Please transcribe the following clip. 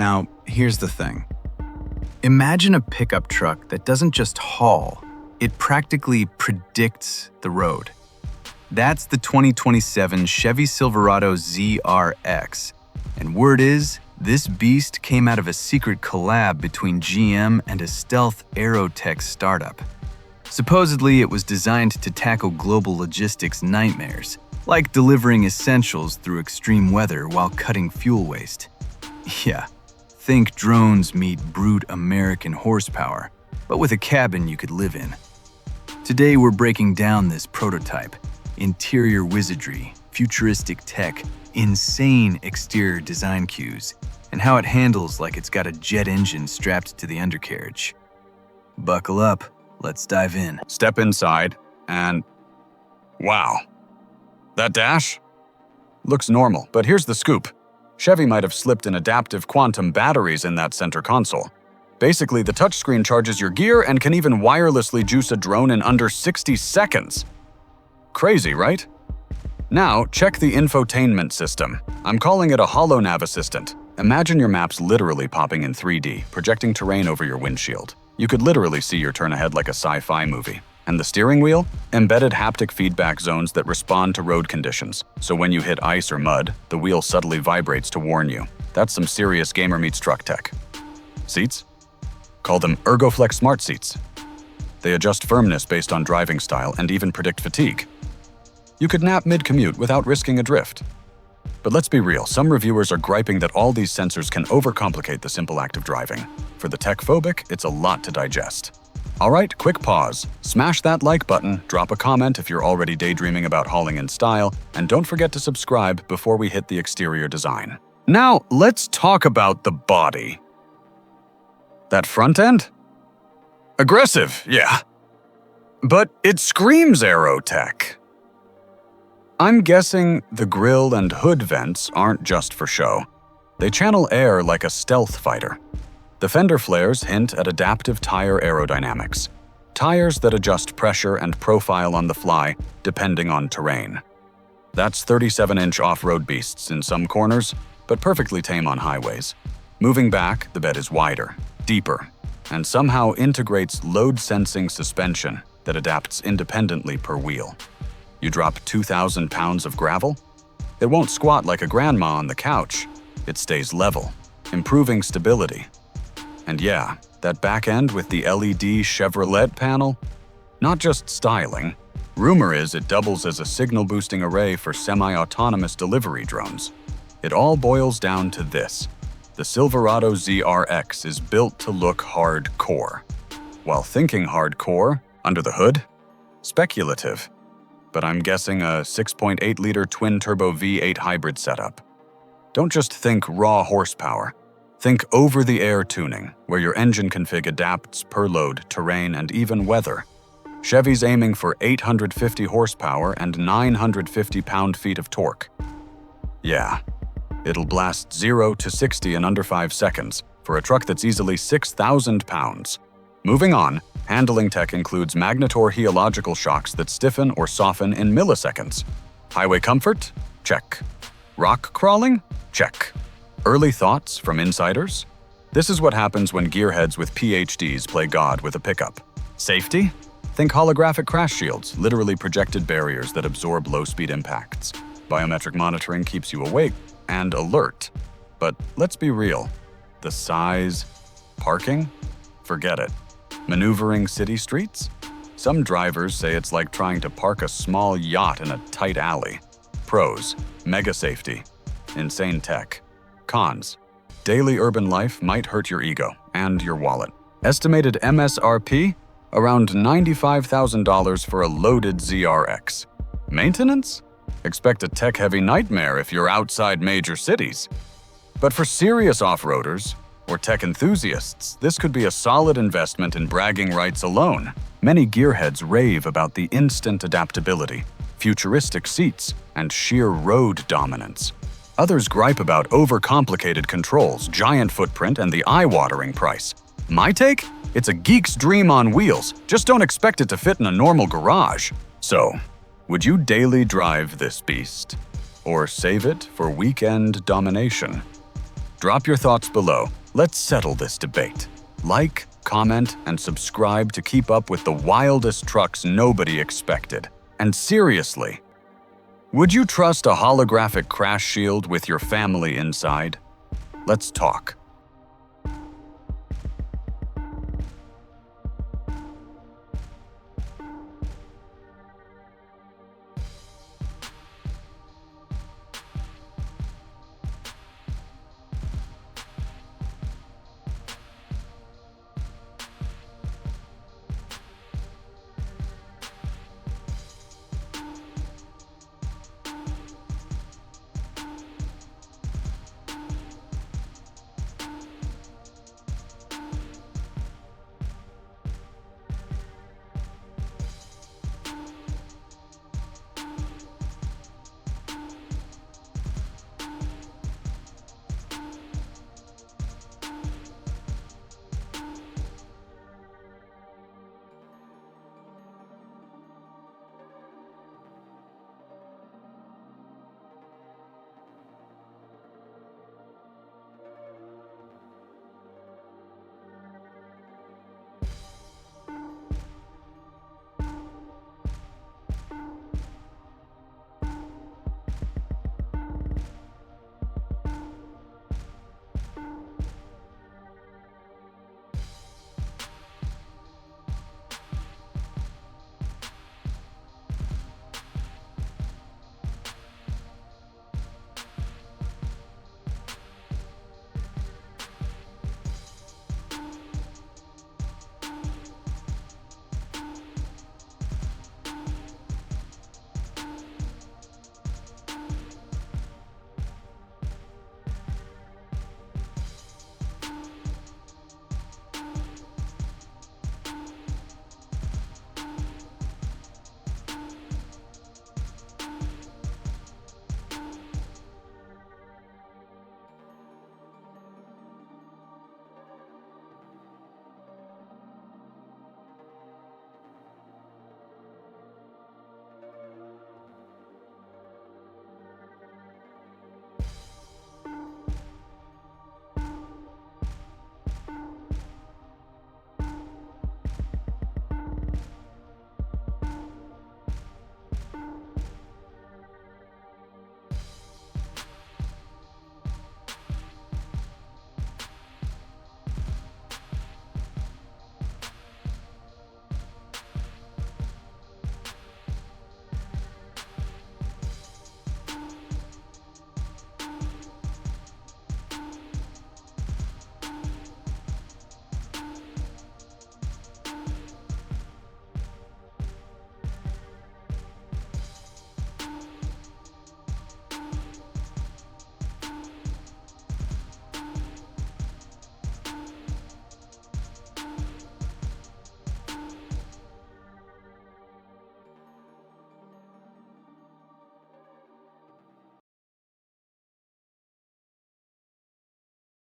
Now, here's the thing. Imagine a pickup truck that doesn't just haul, it practically predicts the road. That's the 2027 Chevy Silverado ZRX. And word is, this beast came out of a secret collab between GM and a stealth aero-tech startup. Supposedly, it was designed to tackle global logistics nightmares, like delivering essentials through extreme weather while cutting fuel waste. Yeah, think drones meet brute American horsepower, but with a cabin you could live in. Today we're breaking down this prototype. Interior wizardry, futuristic tech, insane exterior design cues, and how it handles like it's got a jet engine strapped to the undercarriage. Buckle up, let's dive in. Step inside and… wow. That dash? Looks normal, but here's the scoop. Chevy might have slipped in adaptive quantum batteries in that center console. Basically, the touchscreen charges your gear and can even wirelessly juice a drone in under 60 seconds. Crazy, right? Now, check the infotainment system. I'm calling it a HoloNav assistant. Imagine your maps literally popping in 3D, projecting terrain over your windshield. You could literally see your turn ahead like a sci-fi movie. And the steering wheel? Embedded haptic feedback zones that respond to road conditions. So when you hit ice or mud, the wheel subtly vibrates to warn you. That's some serious gamer meets truck tech. Seats? Call them ErgoFlex SmartSeats. They adjust firmness based on driving style and even predict fatigue. You could nap mid-commute without risking a drift. But let's be real, some reviewers are griping that all these sensors can overcomplicate the simple act of driving. For the tech-phobic, it's a lot to digest. Alright, quick pause. Smash that like button, drop a comment if you're already daydreaming about hauling in style, and don't forget to subscribe before we hit the exterior design. Now, let's talk about the body. That front end? Aggressive, yeah. But it screams aero-tech. I'm guessing the grille and hood vents aren't just for show. They channel air like a stealth fighter. The fender flares hint at adaptive tire aerodynamics. Tires that adjust pressure and profile on the fly, depending on terrain. That's 37-inch off-road beasts in some corners, but perfectly tame on highways. Moving back, the bed is wider, deeper, and somehow integrates load-sensing suspension that adapts independently per wheel. You drop 2,000 pounds of gravel? It won't squat like a grandma on the couch. It stays level, improving stability. And yeah, that back end with the LED Chevrolet panel? Not just styling. Rumor is it doubles as a signal-boosting array for semi-autonomous delivery drones. It all boils down to this. The Silverado ZRX is built to look hardcore. While thinking hardcore, under the hood? Speculative. But I'm guessing a 6.8-liter twin-turbo V8 hybrid setup. Don't just think raw horsepower. Think over-the-air tuning, where your engine config adapts per load, terrain, and even weather. Chevy's aiming for 850 horsepower and 950 pound-feet of torque. Yeah, it'll blast 0 to 60 in under 5 seconds for a truck that's easily 6,000 pounds. Moving on, handling tech includes magnetorheological shocks that stiffen or soften in milliseconds. Highway comfort? Check. Rock crawling? Check. Early thoughts from insiders? This is what happens when gearheads with PhDs play God with a pickup. Safety? Think holographic crash shields, literally projected barriers that absorb low-speed impacts. Biometric monitoring keeps you awake and alert. But let's be real. The size? Parking? Forget it. Maneuvering city streets? Some drivers say it's like trying to park a small yacht in a tight alley. Pros: mega safety. Insane tech. Cons: daily urban life might hurt your ego and your wallet. Estimated MSRP? Around $95,000 for a loaded ZRX. Maintenance? Expect a tech-heavy nightmare if you're outside major cities. But for serious off-roaders or tech enthusiasts, this could be a solid investment in bragging rights alone. Many gearheads rave about the instant adaptability, futuristic seats, and sheer road dominance. Others gripe about overcomplicated controls, giant footprint, and the eye-watering price. My take? It's a geek's dream on wheels. Just don't expect it to fit in a normal garage. So, would you daily drive this beast? Or save it for weekend domination? Drop your thoughts below. Let's settle this debate. Like, comment, and subscribe to keep up with the wildest trucks nobody expected. And seriously, would you trust a holographic crash shield with your family inside? Let's talk.